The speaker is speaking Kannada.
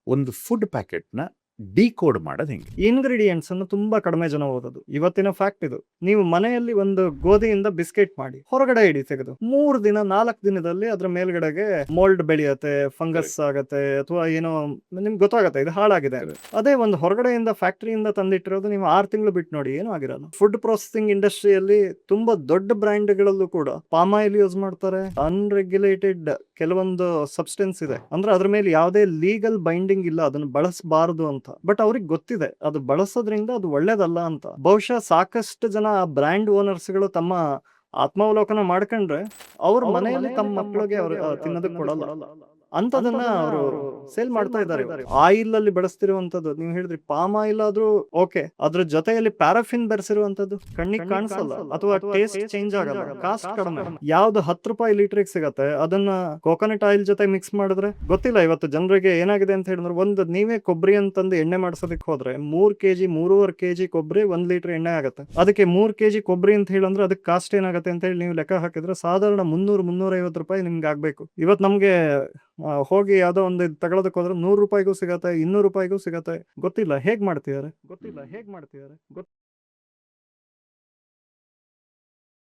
ಒಂದು ಫುಡ್ ಪ್ಯಾಕೆಟ್‌ನ ಡಿಕೋಡ್ ಮಾಡೋದು ಹೆಂಗೆ? ಇಂಗ್ರೀಡಿಯೆಂಟ್ಸ್ ಅನ್ನು ತುಂಬಾ ಕಡಿಮೆ ಜನ ಓದೋದು. ಇವತ್ತಿನ ಫ್ಯಾಕ್ಟ್ ಇದು. ನೀವು ಮನೆಯಲ್ಲಿ ಒಂದು ಗೋಧಿಯಿಂದ ಬಿಸ್ಕೆಟ್ ಮಾಡಿ ಹೊರಗಡೆ ಇಡಿ ತೆಗೆದು 3 ದಿನ 4 ದಿನದಲ್ಲಿ ಅದ್ರ ಮೇಲ್ಗಡೆಗೆ ಮೋಲ್ಡ್ ಬೆಳೆಯುತ್ತೆ, ಫಂಗಸ್ ಆಗತ್ತೆ ಅಥವಾ ಏನೋ ನಿಮ್ಗೆ ಗೊತ್ತಾಗತ್ತೆ ಇದು ಹಾಳಾಗಿದೆ. ಅದೇ ಒಂದು ಹೊರಗಡೆಯಿಂದ ಫ್ಯಾಕ್ಟರಿಯಿಂದ ತಂದಿಟ್ಟಿರೋದು ನೀವು 6 ತಿಂಗಳು ಬಿಟ್ಟು ನೋಡಿ ಏನೂ ಆಗಿರಲ್ಲ. ಫುಡ್ ಪ್ರೊಸೆಸಿಂಗ್ ಇಂಡಸ್ಟ್ರಿಯಲ್ಲಿ ತುಂಬಾ ದೊಡ್ಡ ಬ್ರ್ಯಾಂಡ್ಗಳಲ್ಲೂ ಕೂಡ ಪಾಮ್ ಆಯಿಲ್ ಯೂಸ್ ಮಾಡ್ತಾರೆ. ಅನ್ರೆಗ್ಯುಲೇಟೆಡ್ ಕೆಲವೊಂದು ಸಬ್ಸ್ಟೆನ್ಸ್ ಇದೆ, ಅಂದ್ರೆ ಅದ್ರ ಮೇಲೆ ಯಾವುದೇ ಲೀಗಲ್ ಬೈಂಡಿಂಗ್ ಇಲ್ಲ, ಅದನ್ನು ಬಳಸಬಾರದು ಅಂತ. ಬಟ್ ಅವ್ರಿಗೆ ಗೊತ್ತಿದೆ ಅದು ಬಳಸೋದ್ರಿಂದ ಅದು ಒಳ್ಳೇದಲ್ಲ ಅಂತ. ಬಹುಶಃ ಸಾಕಷ್ಟು ಜನ ಬ್ರ್ಯಾಂಡ್ ಓನರ್ಸ್ ಗಳು ತಮ್ಮ ಆತ್ಮಾವಲೋಕನ ಮಾಡ್ಕೊಂಡ್ರೆ ಅವ್ರ ಮನೆಯಲ್ಲಿ ತಮ್ಮ ಮಕ್ಕಳಿಗೆ ಅವ್ರು ತಿನ್ನೋದಕ್ಕೆ ಕೊಡಲ್ಲ. ಅಂತದನ್ನ ಅವರು ಸೇಲ್ ಮಾಡ್ತಾ ಇದ್ದಾರೆ. ಆಯಿಲ್ ಅಲ್ಲಿ ಬಳಸ್ತಿರುವಂತದ್ದು ನೀವು ಹೇಳಿದ್ರಿ ಪಾಮ್ ಆಯಿಲ್ ಆದ್ರೂ ಓಕೆ, ಅದ್ರ ಜೊತೆಯಲ್ಲಿ ಪ್ಯಾರಾಫಿನ್ ಬೆರೆಸಿರುವಂತದ್ದು ಕಣ್ಣಿಗೆ ಕಾಣಿಸಲ್ಲ ಅಥವಾ ಟೇಸ್ಟ್ ಚೇಂಜ್ ಆಗಲ್ಲ, ಕಾಸ್ಟ್ ಕಡಿಮೆ. ಯಾವ್ದು 10 ರೂಪಾಯಿ ಲೀಟರ್ಗೆ ಸಿಗತ್ತೆ ಅದನ್ನ ಕೋಕೋನಟ್ ಆಯಿಲ್ ಜೊತೆ ಮಿಕ್ಸ್ ಮಾಡಿದ್ರೆ ಗೊತ್ತಿಲ್ಲ. ಇವತ್ತು ಜನರಿಗೆ ಏನಾಗಿದೆ ಅಂತ ಹೇಳಿದ್ರೆ, ಒಂದು ನೀವೇ ಕೊಬ್ಬರಿ ಅಂತಂದು ಎಣ್ಣೆ ಮಾಡ್ಸೋದಕ್ಕೆ ಹೋದ್ರೆ 3 ಕೆಜಿ 3.5 ಕೆಜಿ ಕೊಬ್ಬರಿ 1 ಲೀಟರ್ ಎಣ್ಣೆ ಆಗುತ್ತೆ. ಅದಕ್ಕೆ 3 ಕೆಜಿ ಕೊಬ್ಬರಿ ಅಂತ ಹೇಳಂದ್ರೆ ಅದಕ್ಕೆ ಕಾಸ್ಟ್ ಏನಾಗುತ್ತೆ ಅಂತ ಹೇಳಿ ನೀವು ಲೆಕ್ಕ ಹಾಕಿದ್ರೆ ಸಾಧಾರಣ 300-350 ರೂಪಾಯಿ ನಿಮ್ಗೆ ಆಗ್ಬೇಕು. ಇವತ್ತು ನಮ್ಗೆ ಹೋಗಿ ಯಾವ್ದೋ ಒಂದು ತಗೊಳೋದಕ್ಕೆ ಹೋದ್ರೆ 100 ರೂಪಾಯಿಗೂ ಸಿಗತ್ತೆ, 200 ರೂಪಾಯಿಗೂ ಸಿಗತ್ತೆ. ಗೊತ್ತಿಲ್ಲ ಹೇಗ್ ಮಾಡ್ತಿದ್ದಾರೆ.